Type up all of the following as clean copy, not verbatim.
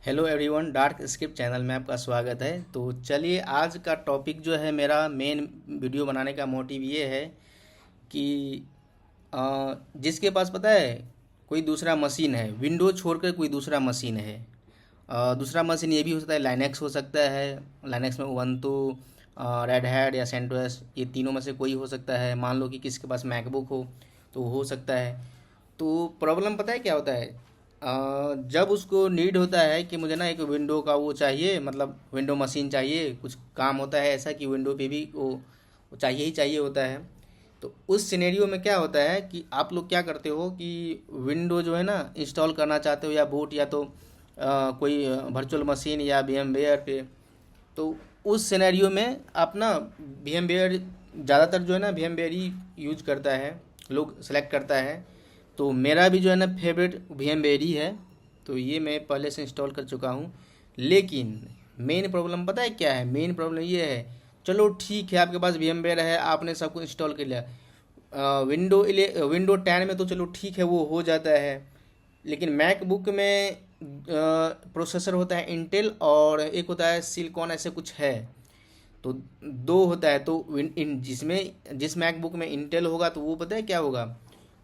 Hello everyone, dark script channel में आपका स्वागत है। तो चलिए, आज का टॉपिक जो है, मेरा मेन वीडियो बनाने का मोटिव ये है कि जिसके पास पता है कोई दूसरा मशीन है, विंडो छोड़कर कोई दूसरा मशीन है। दूसरा मशीन ये भी हो सकता है, लाइनेक्स हो सकता है। लाइनेक्स में उबंटू, रेड हैट या सेंटोस, ये तीनों में से कोई हो सकता है। मान लो कि किसी के पास मैकबुक हो तो हो सकता है। तो प्रॉब्लम पता है क्या होता है? जब उसको नीड होता है कि मुझे ना एक विंडो का वो चाहिए, मतलब विंडो मशीन चाहिए, कुछ काम होता है ऐसा कि विंडो पे भी वो चाहिए ही चाहिए होता है। तो उस सिनेरियो में क्या होता है कि आप लोग क्या करते हो कि विंडो जो है ना इंस्टॉल करना चाहते हो, या बूट, या तो कोई वर्चुअल मशीन या VMware पे। तो उस सिनेरियो में आप ना VMware, ज़्यादातर जो है ना VMware ही यूज करता है, लोग सेलेक्ट करता है। तो मेरा भी जो है ना फेवरेट VMware ही है। तो ये मैं पहले से इंस्टॉल कर चुका हूँ। लेकिन मेन प्रॉब्लम पता है क्या है? मेन प्रॉब्लम ये है, चलो ठीक है, आपके पास VMware है, आपने सब कुछ इंस्टॉल कर लिया। विंडो 10 में तो चलो ठीक है, वो हो जाता है। लेकिन मैकबुक में प्रोसेसर होता है इंटेल, और एक होता है सिलिकॉन, ऐसे कुछ है। तो दो होता है। तो जिस मैकबुक में इंटेल होगा तो वो पता है क्या होगा,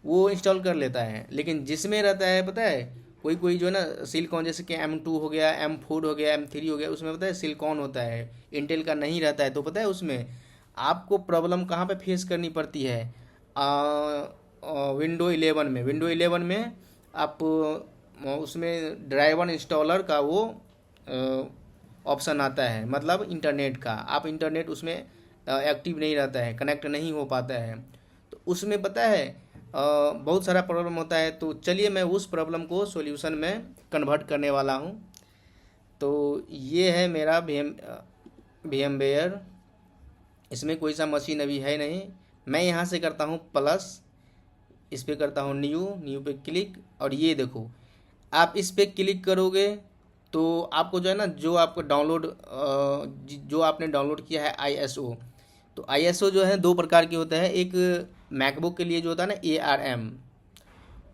वो इंस्टॉल कर लेता है। लेकिन जिसमें रहता है पता है, कोई कोई जो है ना सिलिकॉन, जैसे कि M2 हो गया, M4 हो गया, M3 हो गया, उसमें पता है सिलिकॉन होता है, इंटेल का नहीं रहता है। तो पता है उसमें आपको प्रॉब्लम कहाँ पे फेस करनी पड़ती है? विंडो 11 में आप उसमें ड्राइवर इंस्टॉलर का वो ऑप्शन आता है, मतलब इंटरनेट का। आप इंटरनेट उसमें एक्टिव नहीं रहता है, कनेक्ट नहीं हो पाता है। तो उसमें पता है बहुत सारा प्रॉब्लम होता है। तो चलिए, मैं उस प्रॉब्लम को सॉल्यूशन में कन्वर्ट करने वाला हूँ। तो ये है मेरा VMware। इसमें कोई सा मशीन अभी है नहीं। मैं यहाँ से करता हूँ प्लस, इस पे करता हूँ न्यू, न्यू पे क्लिक, और ये देखो, आप इस पे क्लिक करोगे तो आपको जो है ना, जो आपको डाउनलोड, जो आपने डाउनलोड किया है ISO। तो ISO जो है दो प्रकार के होता है। एक मैकबुक के लिए जो होता है ना ARM,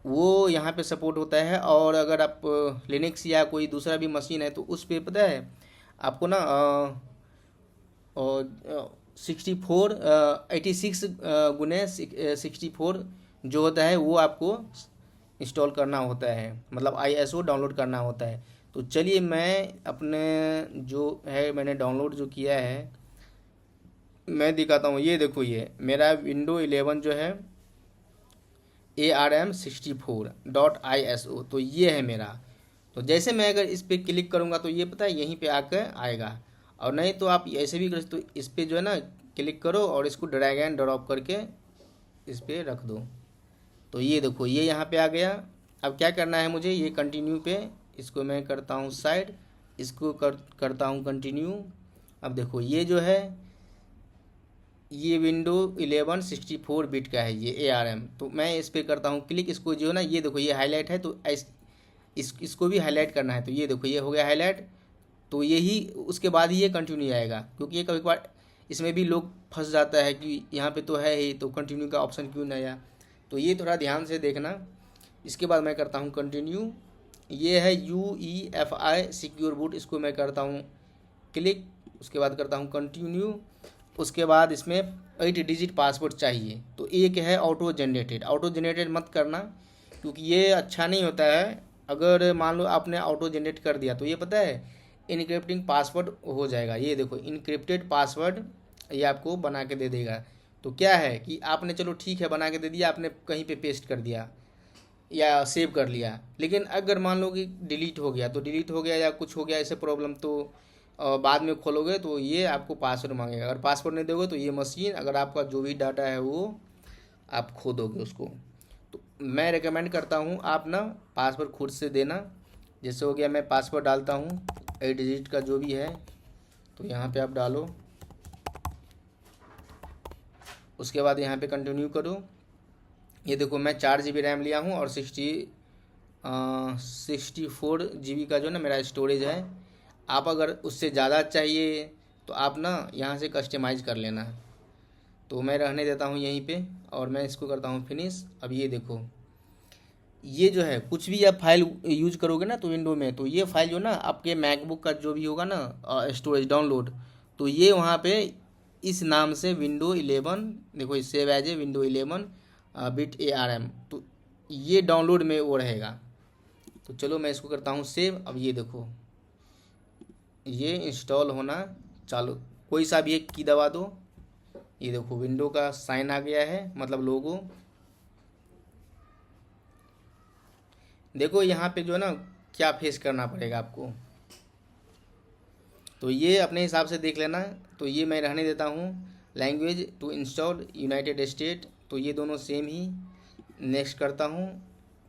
वो यहाँ पे सपोर्ट होता है। और अगर आप लिनक्स या कोई दूसरा भी मशीन है तो उस पे पता है आपको ना 64, 86 गुने 64 जो होता है वो आपको इंस्टॉल करना होता है, मतलब ISO डाउनलोड करना होता है। तो चलिए, मैं अपने जो है मैंने डाउनलोड जो किया है मैं दिखाता हूँ। ये देखो, ये मेरा विंडो 11 जो है ARM64.ISO, तो ये है मेरा। तो जैसे मैं अगर इस पर क्लिक करूँगा तो ये पता है यहीं पे आकर आएगा। और नहीं तो आप ऐसे भी कर सकते हो, इस पर जो है ना क्लिक करो और इसको ड्रैग एंड ड्रॉप करके इस पर रख दो। तो ये देखो, ये यहाँ पे आ गया। अब क्या करना है मुझे, ये कंटिन्यू पे, इसको मैं करता हूँ साइड, इसको करता हूँ कंटिन्यू। अब देखो, ये जो है ये विंडो 11 64 बिट का है, ये ARM। तो मैं इस पर करता हूँ क्लिक, इसको जो है ना, ये देखो ये हाईलाइट है, तो इसको भी हाईलाइट करना है। तो ये देखो, ये हो गया हाईलाइट। तो यही उसके बाद ही ये कंटिन्यू आएगा, क्योंकि ये कभी कभार इसमें भी लोग फंस जाता है कि यहाँ पे तो है ही, तो कंटिन्यू का ऑप्शन क्यों नहीं आया। तो ये थोड़ा ध्यान से देखना। इसके बाद मैं करता हूँ कंटिन्यू। ये है UEFI सिक्योर बूट, इसको मैं करता हूँ क्लिक, उसके बाद करता हूँ कंटिन्यू। उसके बाद इसमें 8 डिजिट पासवर्ड चाहिए। तो एक है ऑटो जनरेटेड, ऑटो जनरेटेड मत करना, क्योंकि ये अच्छा नहीं होता है। अगर मान लो आपने ऑटो जनरेट कर दिया तो ये पता है इनक्रिप्टिंग पासवर्ड हो जाएगा। ये देखो, इनक्रिप्टेड पासवर्ड ये आपको बना के दे देगा। तो क्या है कि आपने, चलो ठीक है, बना के दे दिया, आपने कहीं पे पेस्ट कर दिया या सेव कर लिया, लेकिन अगर मान लो कि डिलीट हो गया, तो डिलीट हो गया या कुछ हो गया ऐसे प्रॉब्लम, तो बाद में खोलोगे तो ये आपको पासवर्ड मांगेगा। अगर पासवर्ड नहीं दोगे तो ये मशीन, अगर आपका जो भी डाटा है वो आप खो दोगे उसको। तो मैं रेकमेंड करता हूँ आप ना पासवर्ड खुद से देना। जैसे हो गया, मैं पासवर्ड डालता हूँ 8 डिजिट का जो भी है, तो यहाँ पे आप डालो। उसके बाद यहाँ पे कंटिन्यू करो। ये देखो, मैं 4 GB रैम लिया हूँ और 64 GB का जो ना मेरा स्टोरेज है। आप अगर उससे ज़्यादा चाहिए तो आप ना यहाँ से कस्टमाइज़ कर लेना। तो मैं रहने देता हूँ यहीं पे, और मैं इसको करता हूँ फिनिश। अब ये देखो, ये जो है कुछ भी आप फाइल यूज करोगे ना तो विंडो में, तो ये फाइल जो ना आपके मैकबुक का जो भी होगा ना स्टोरेज डाउनलोड, तो ये वहाँ पे इस नाम से विंडो 11, देखो इस save as a window 11 bit ARM, तो ये डाउनलोड में वो रहेगा। तो चलो मैं इसको करता हूँ सेव। अब ये देखो ये इंस्टॉल होना चालू, कोई सा भी एक की दबा दो, ये देखो विंडो का साइन आ गया है, मतलब लोगो। देखो यहाँ पे जो है ना क्या फेस करना पड़ेगा आपको, तो ये अपने हिसाब से देख लेना। तो ये मैं रहने देता हूँ language to install United State, तो ये दोनों सेम ही। नेक्स्ट करता हूँ।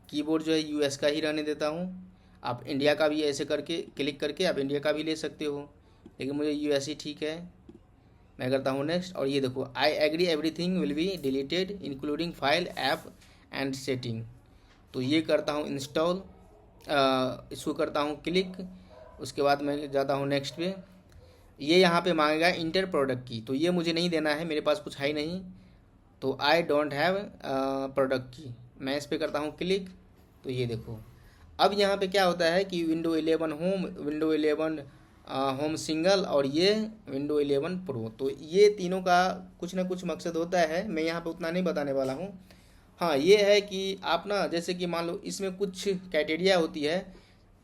कीबोर्ड जो है US का ही रहने देता हूँ। आप इंडिया का भी ऐसे करके क्लिक करके आप इंडिया का भी ले सकते हो, लेकिन मुझे US ही ठीक है। मैं करता हूँ नेक्स्ट, और ये देखो I agree everything will be deleted including file app and setting, तो ये करता हूँ इंस्टॉल, इसको करता हूँ क्लिक। उसके बाद मैं जाता हूँ नेक्स्ट पे। ये यहाँ पे मांगेगा इंटर प्रोडक्ट की, तो ये मुझे नहीं देना है, मेरे पास कुछ है ही नहीं, तो आई डोंट हैव प्रोडक्ट की। मैं इस पर करता हूँ क्लिक। तो ये देखो अब यहाँ पे क्या होता है कि window 11 home, window 11 home single, और ये विंडो 11 प्रो, तो ये तीनों का कुछ ना कुछ मकसद होता है। मैं यहाँ पे उतना नहीं बताने वाला हूँ। हाँ ये है कि आप ना जैसे कि मान लो इसमें कुछ क्राइटेरिया होती है,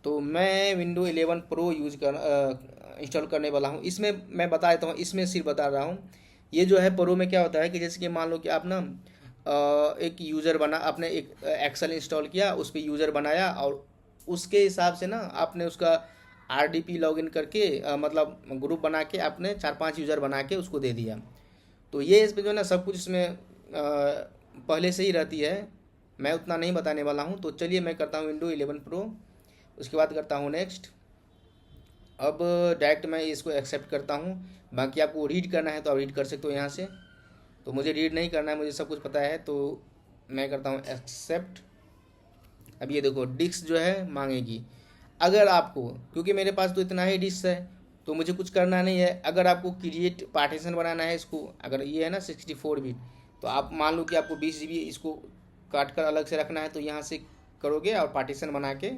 तो मैं विंडो 11 प्रो यूज कर इंस्टॉल करने वाला हूँ। इसमें मैं बता देता हूँ, इसमें सिर्फ बता रहा हूँ। ये जो है प्रो में क्या होता है कि जैसे कि मान लो कि आप ना एक यूज़र बना, आपने एक एक्सेल इंस्टॉल किया, उस पर यूज़र बनाया, और उसके हिसाब से ना आपने उसका RDP लॉगिन करके मतलब ग्रुप बना के आपने 4-5 यूज़र बना के उसको दे दिया। तो ये इस पर जो है ना सब कुछ इसमें पहले से ही रहती है, मैं उतना नहीं बताने वाला हूँ। तो चलिए मैं करता हूँ विंडो 11 प्रो, उसके बाद करता हूँ नेक्स्ट। अब डायरेक्ट मैं इसको एक्सेप्ट करता हूँ। बाकी आपको रीड करना है तो आप रीड कर सकते हो यहाँ से, तो मुझे रीड नहीं करना है, मुझे सब कुछ पता है, तो मैं करता हूँ एक्सेप्ट। अब ये देखो डिस्क जो है मांगेगी, अगर आपको, क्योंकि मेरे पास तो इतना ही डिस्क है तो मुझे कुछ करना नहीं है। अगर आपको क्रिएट पार्टीशन बनाना है इसको, अगर ये है ना 64 बिट, तो आप मान लो कि आपको 20 GB इसको काट कर अलग से रखना है, तो यहाँ से करोगे और पार्टीशन बना के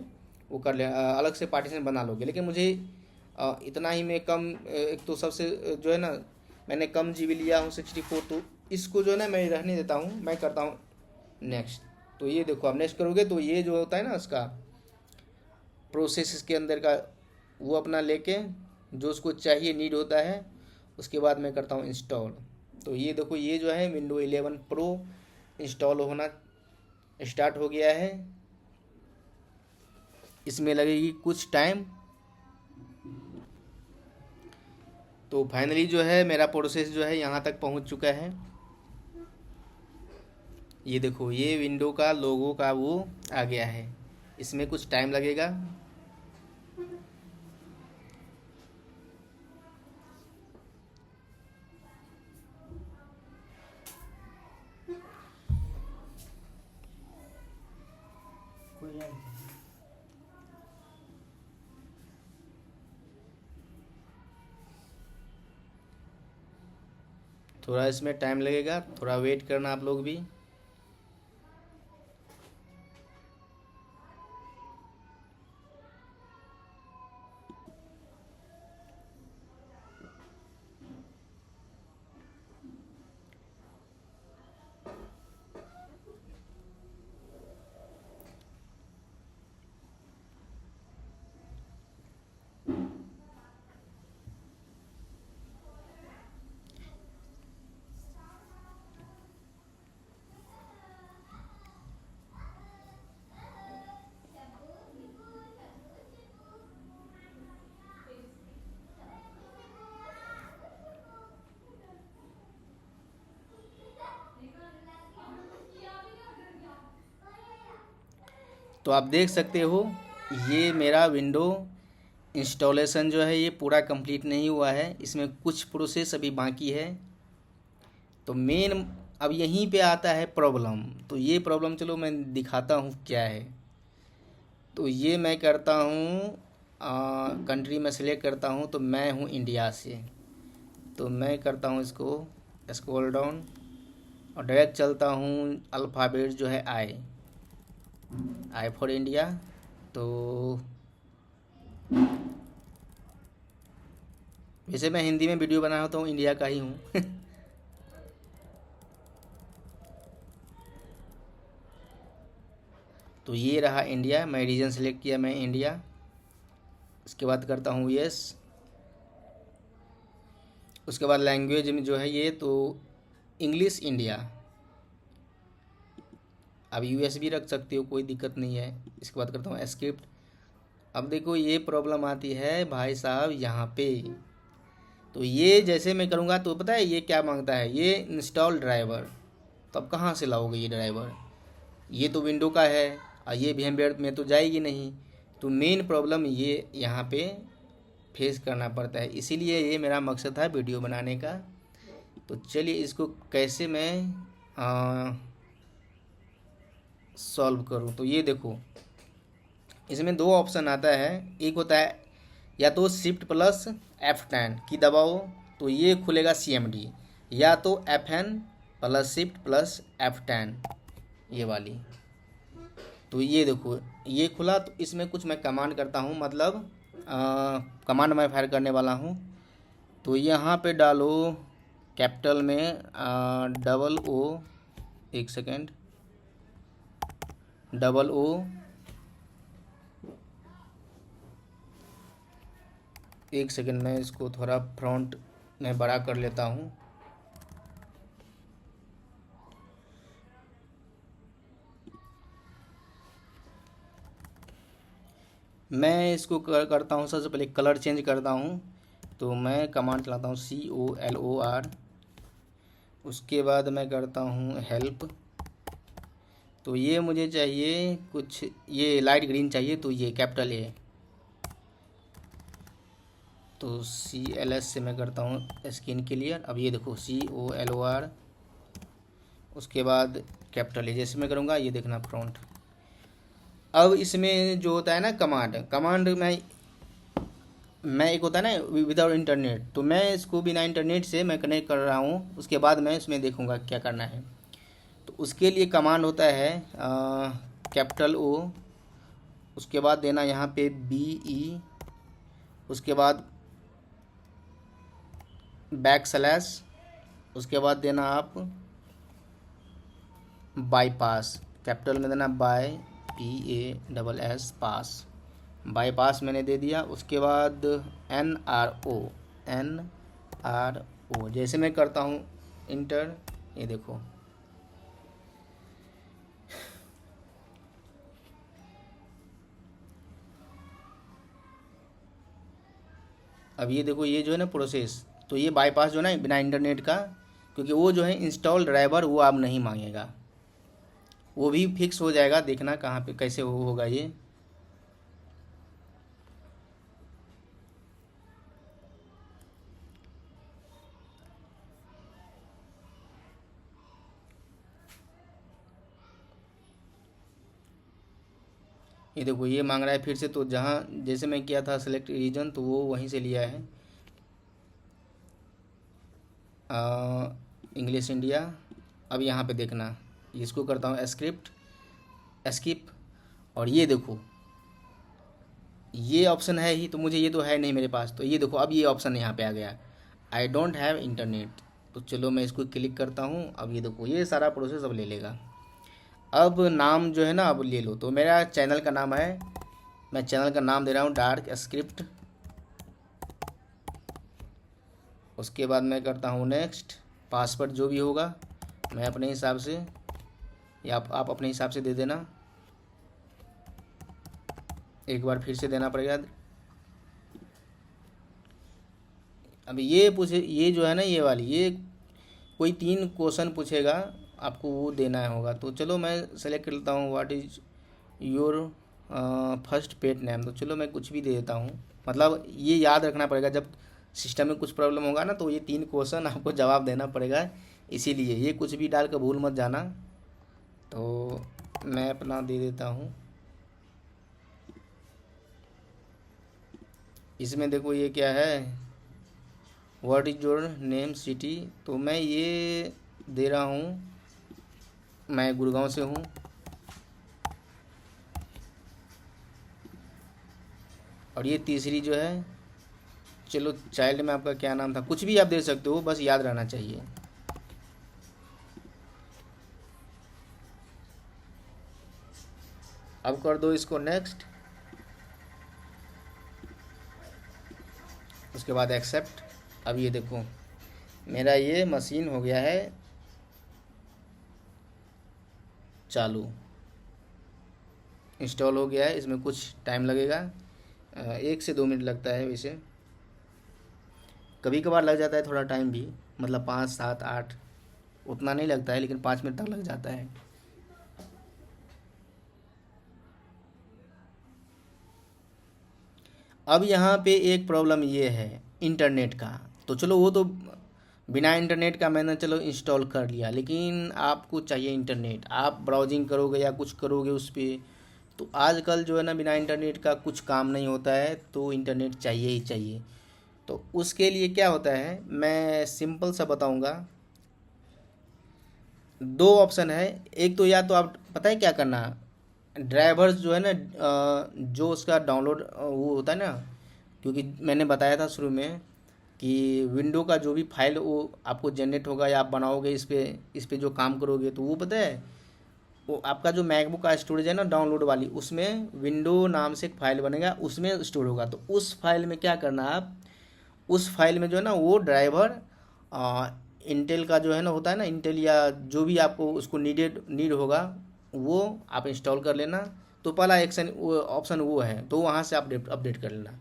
वो कर ले, अलग से पार्टीशन बना लोगे। लेकिन मुझे इतना ही में कम, एक तो सबसे जो है ना मैंने कम GB लिया हूँ 64, तो इसको जो है ना मैं रहने देता हूँ। मैं करता हूँ नेक्स्ट। तो ये देखो आप नेक्स्ट करोगे तो ये जो होता है ना उसका प्रोसेस इसके अंदर का वो अपना लेके जो उसको चाहिए नीड होता है, उसके बाद मैं करता हूँ इंस्टॉल। तो ये देखो ये जो है विंडो 11 प्रो इंस्टॉल होना स्टार्ट हो गया है। इसमें लगेगी कुछ टाइम। तो फाइनली जो है मेरा प्रोसेस जो है यहाँ तक पहुँच चुका है। ये देखो ये विंडो का लोगो का वो आ गया है, इसमें कुछ टाइम लगेगा। थोड़ा इसमें टाइम लगेगा, थोड़ा वेट करना आप लोग भी। तो आप देख सकते हो ये मेरा विंडो इंस्टॉलेशन जो है ये पूरा कंप्लीट नहीं हुआ है, इसमें कुछ प्रोसेस अभी बाकी है। तो मेन अब यहीं पे आता है प्रॉब्लम। तो ये प्रॉब्लम चलो मैं दिखाता हूँ क्या है। तो ये मैं करता हूँ कंट्री में सेलेक्ट करता हूँ, तो मैं हूँ इंडिया से, तो मैं करता हूँ इसको स्क्रॉल डाउन और डायरेक्ट चलता हूँ अल्फ़ाबेट जो है आई। I for India. तो वैसे मैं हिंदी में वीडियो बना होता हूँ, इंडिया का ही हूँ। तो ये रहा इंडिया, मैं रीजन सेलेक्ट किया, मैं इंडिया। उसके बाद करता हूँ यस। उसके बाद लैंग्वेज में जो है ये तो इंग्लिश इंडिया। अब यूएस भी रख सकते हो, कोई दिक्कत नहीं है। इसके बाद करता हूँ एस्क्रिप्ट। अब देखो ये प्रॉब्लम आती है भाई साहब यहाँ पे। तो ये जैसे मैं करूँगा तो पता है ये क्या मांगता है, ये इंस्टॉल ड्राइवर। तो अब कहाँ से लाओगे ये ड्राइवर, ये तो विंडो का है और ये VMware में तो जाएगी नहीं। तो मेन प्रॉब्लम ये यहाँ पे फेस करना पड़ता है, इसीलिए ये मेरा मकसद था वीडियो बनाने का। तो चलिए इसको कैसे मैं सॉल्व करूँ। तो ये देखो इसमें दो ऑप्शन आता है, एक होता है या तो Shift+F10 की दबाओ तो ये खुलेगा CMD, या तो FN+Shift+F10 ये वाली। तो ये देखो ये खुला। तो इसमें कुछ मैं कमांड करता हूँ, मतलब कमांड मैं फायर करने वाला हूँ। तो यहाँ पे डालो कैपिटल में O, एक सेकेंड, O, एक सेकेंड, मैं इसको थोड़ा फ्रंट में बड़ा कर लेता हूँ। मैं इसको करता हूँ, सबसे पहले कलर चेंज करता हूँ। तो मैं कमांड चलाता हूँ COLOR। उसके बाद मैं करता हूँ हेल्प। तो ये मुझे चाहिए कुछ, ये लाइट ग्रीन चाहिए, तो ये कैपिटल A। तो CLS से मैं करता हूँ स्क्रीन क्लियर। अब ये देखो COLOR, उसके बाद कैपिटल A जैसे मैं करूँगा ये देखना फ्रंट। अब इसमें जो होता है ना कमांड मैं एक होता है ना विदाउट इंटरनेट, तो मैं इसको बिना इंटरनेट से मैं कनेक्ट कर रहा हूँ। उसके बाद मैं इसमें देखूँगा क्या करना है। तो उसके लिए कमांड होता है कैपिटल O, उसके बाद देना यहाँ पे BE, उसके बाद बैकस्लैश, उसके बाद देना आप बाईपास, कैपिटल में देना BASS पास, बाईपास मैंने दे दिया। उसके बाद NRO, जैसे मैं करता हूँ इंटर, ये देखो अब ये देखो ये जो है ना प्रोसेस, तो ये बाईपास जो है ना बिना इंटरनेट का, क्योंकि वो जो है इंस्टॉल ड्राइवर वो आप नहीं मांगेगा, वो भी फिक्स हो जाएगा। देखना कहाँ पे कैसे होगा ये। ये देखो ये मांग रहा है फिर से। तो जहाँ जैसे मैं किया था सेलेक्ट रीजन, तो वो वहीं से लिया है इंग्लिश इंडिया। अब यहाँ पे देखना, इसको करता हूँ स्किप। और ये देखो ये ऑप्शन है ही, तो मुझे ये तो है नहीं मेरे पास। तो ये देखो अब ये ऑप्शन यहाँ पे आ गया, आई डोंट हैव इंटरनेट। तो चलो मैं इसको क्लिक करता हूँ। अब ये देखो ये सारा प्रोसेस अब ले लेगा। अब नाम जो है ना अब ले लो। तो मेरा चैनल का नाम है, मैं चैनल का नाम दे रहा हूँ डार्क स्क्रिप्ट। उसके बाद मैं करता हूँ नेक्स्ट। पासवर्ड जो भी होगा मैं अपने हिसाब से, या आप अपने हिसाब से दे देना। एक बार फिर से देना पड़ेगा। अब ये पूछे, ये जो है ना ये वाली, ये कोई 3 क्वेश्चन पूछेगा, आपको वो देना होगा। तो चलो मैं सेलेक्ट कर लेता हूँ what is your first pet name. तो चलो मैं कुछ भी दे देता हूँ। मतलब ये याद रखना पड़ेगा, जब सिस्टम में कुछ प्रॉब्लम होगा ना तो ये 3 क्वेश्चन आपको जवाब देना पड़ेगा, इसीलिए ये कुछ भी डाल कर भूल मत जाना। तो मैं अपना दे देता हूँ। इसमें देखो ये क्या है, what is your name city. तो मैं ये दे रहा हूँ, मैं गुड़गांव से हूँ। और ये तीसरी जो है, चलो चाइल्ड में आपका क्या नाम था, कुछ भी आप दे सकते हो, बस याद रहना चाहिए। अब कर दो इसको नेक्स्ट, उसके बाद एक्सेप्ट। अब ये देखो मेरा ये मशीन हो गया है चालू, इंस्टॉल हो गया है। इसमें कुछ टाइम लगेगा, 1 से 2 मिनट लगता है वैसे, कभी कभार लग जाता है थोड़ा टाइम भी, मतलब 5, 7, 8, उतना नहीं लगता है, लेकिन 5 मिनट तक लग जाता है। अब यहाँ पे एक प्रॉब्लम ये है इंटरनेट का, तो चलो वो तो बिना इंटरनेट का मैंने चलो इंस्टॉल कर लिया, लेकिन आपको चाहिए इंटरनेट, आप ब्राउजिंग करोगे या कुछ करोगे उस पर, तो आजकल जो है ना बिना इंटरनेट का कुछ काम नहीं होता है, तो इंटरनेट चाहिए ही चाहिए। तो उसके लिए क्या होता है, मैं सिंपल सा बताऊंगा। 2 ऑप्शन है, एक तो या तो आप पता है क्या करना, ड्राइवर्स जो है ना, जो उसका डाउनलोड वो होता है ना, क्योंकि मैंने बताया था शुरू में कि विंडो का जो भी फाइल वो आपको जनरेट होगा या आप बनाओगे इस पे जो काम करोगे, तो वो पता है, वो आपका जो मैकबुक का स्टोरेज है ना डाउनलोड वाली, उसमें विंडो नाम से एक फाइल बनेगा, उसमें स्टोर होगा। तो उस फाइल में क्या करना, आप उस फाइल में जो है ना वो ड्राइवर इंटेल का जो है ना होता है ना, इंटेल या जो भी आपको उसको नीड होगा, वो आप इंस्टॉल कर लेना। तो पहला एक्शन वो ऑप्शन वो है, तो वहाँ से अपडेट अपडेट कर लेना।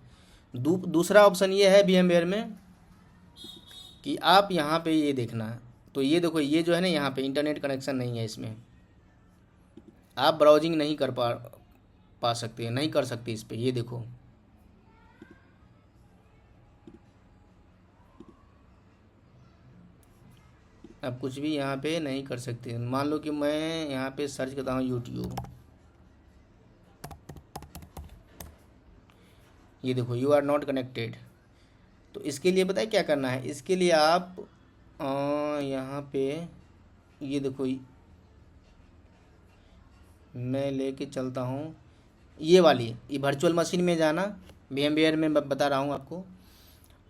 दूसरा ऑप्शन ये है VMware में कि आप यहाँ पे ये देखना, तो ये देखो ये जो है ना यहाँ पे इंटरनेट कनेक्शन नहीं है इसमें, आप ब्राउजिंग नहीं कर पा सकते, नहीं कर सकते इस पे, ये देखो। आप कुछ भी यहाँ पे नहीं कर सकते। मान लो कि मैं यहाँ पे सर्च करता हूँ यूट्यूब, ये देखो यू आर नॉट कनेक्टेड। तो इसके लिए पता है क्या करना है, इसके लिए आप यहाँ पे ये देखो, मैं लेके चलता हूँ ये वाली, ये वर्चुअल मशीन में जाना, VMware में मैं बता रहा हूँ आपको।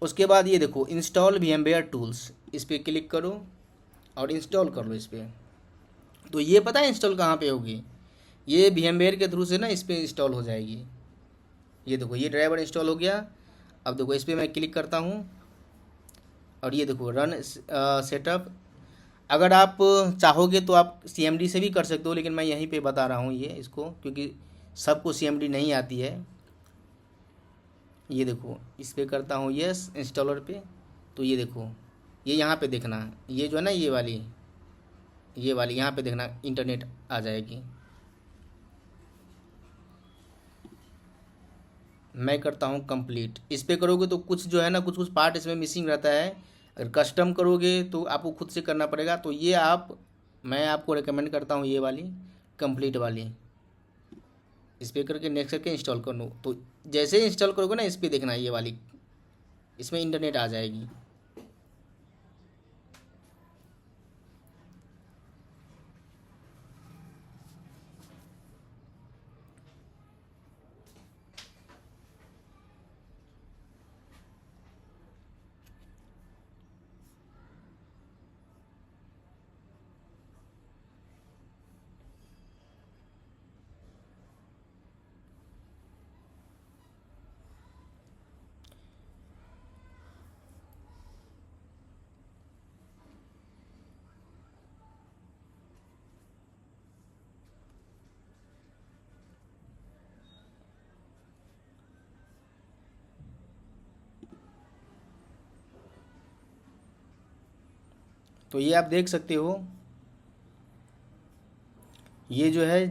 उसके बाद ये देखो इंस्टॉल VMware टूल्स, इस पर क्लिक करो और इंस्टॉल कर लो इस पर। तो ये पता है इंस्टॉल कहाँ पे होगी, ये VMware के थ्रू से ना इस पर इंस्टॉल हो जाएगी। ये देखो ये ड्राइवर इंस्टॉल हो गया। अब देखो इस पर मैं क्लिक करता हूँ और ये देखो रन सेटअप। अगर आप चाहोगे तो आप CMD से भी कर सकते हो, लेकिन मैं यहीं पे बता रहा हूँ ये इसको, क्योंकि सबको CMD नहीं आती है। ये देखो इस पर करता हूँ यस इंस्टॉलर पे, तो ये देखो ये यहाँ पे देखना, ये जो है ना ये वाली यहाँ पे देखना इंटरनेट आ जाएगी। मैं करता हूँ कंप्लीट, इस पे करोगे तो कुछ जो है ना कुछ कुछ पार्ट इसमें मिसिंग रहता है, अगर कस्टम करोगे तो आपको खुद से करना पड़ेगा। तो ये मैं आपको रिकमेंड करता हूँ ये वाली कंप्लीट वाली, इस पे करके नेक्स्ट करके इंस्टॉल कर लो। तो जैसे ही इंस्टॉल करोगे ना इस पे देखना ये वाली, इसमें इंटरनेट आ जाएगी। तो ये आप देख सकते हो, ये जो है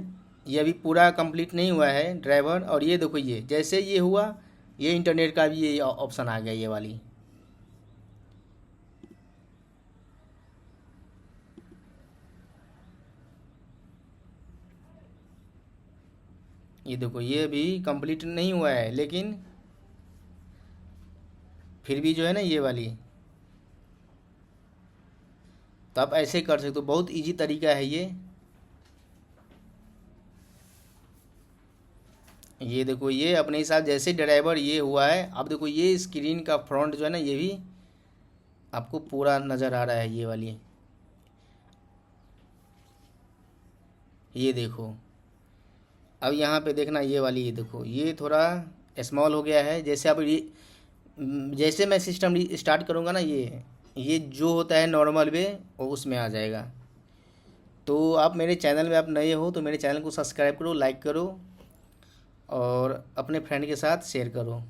ये अभी पूरा कंप्लीट नहीं हुआ है ड्राइवर। और ये देखो ये जैसे ये हुआ, ये इंटरनेट का भी ये ऑप्शन आ गया ये वाली। ये देखो ये भी कंप्लीट नहीं हुआ है, लेकिन फिर भी जो है ना ये वाली, तो आप ऐसे कर सकते हो, बहुत इजी तरीका है ये ये देखो, ये अपने हिसाब जैसे ड्राइवर ये हुआ है। अब देखो ये स्क्रीन का फ्रंट जो है ना, ये भी आपको पूरा नज़र आ रहा है, ये वाली। ये देखो, अब यहाँ पे देखना ये वाली, ये देखो ये थोड़ा स्मॉल हो गया है। जैसे आप ये जैसे मैं सिस्टम स्टार्ट करूँगा ना, ये जो होता है नॉर्मल वे वो उसमें आ जाएगा। तो आप मेरे चैनल में आप नए हो तो मेरे चैनल को सब्सक्राइब करो, लाइक करो और अपने फ्रेंड के साथ शेयर करो।